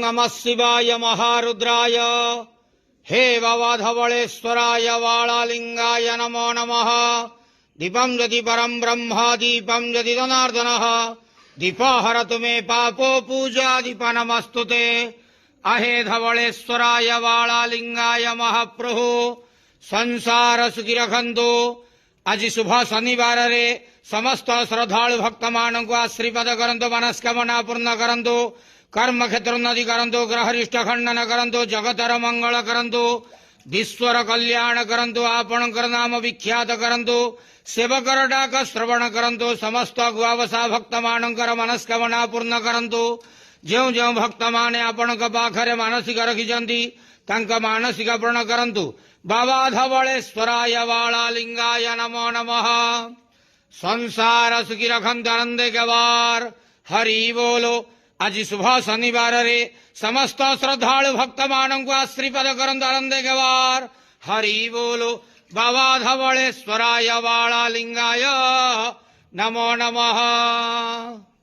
नमः शिवाय महारुद्राय हे ववधवळेश्वराय वाळालिंगाय नमो नमः। दीपं यदि परं ब्रह्म दीपं यदि जनार्दनः दीपहरतु मे पापो पूजा दीपनमस्तु ते। अहे धवळेश्वराय वाळालिंगाय महाप्रभु संसार सुखी रखंतु। आज शुभ शनिवार रे समस्त श्रद्धालु भक्त मानक आशीर्वाद करंतु, मनस्कामना पूर्ण करंतु, कर्म क्षेत्र उन्नति करंतु, ग्रहरिष्ट खंडन करंतु, जगतर मंगल करंतु, विश्वर कल्याण करंतु, आपणकर नाम विख्यात करंतु, सेवकर डाक श्रवण करंतु, समस्त गुआवसा भक्त मानकर मनस्कामना पूर्ण करंतु। जो जो भक्त माने आपणक पाखरे मानसिक रखिछंती तांक मानसिक पूर्ण करंतु। बाबा धवळेश्वराय वाळालिंगाय नमो नमः। संसार सुखी रखंतु आनंदे गवार हरि बोलो। आज शुभ शनिवार रे समस्त श्रद्धालु भक्त मानक आशीर्वाद करंतु आनंदे गवार हरि बोलो। बाबा धवळेश्वराय वाळालिंगाय नमो नमः।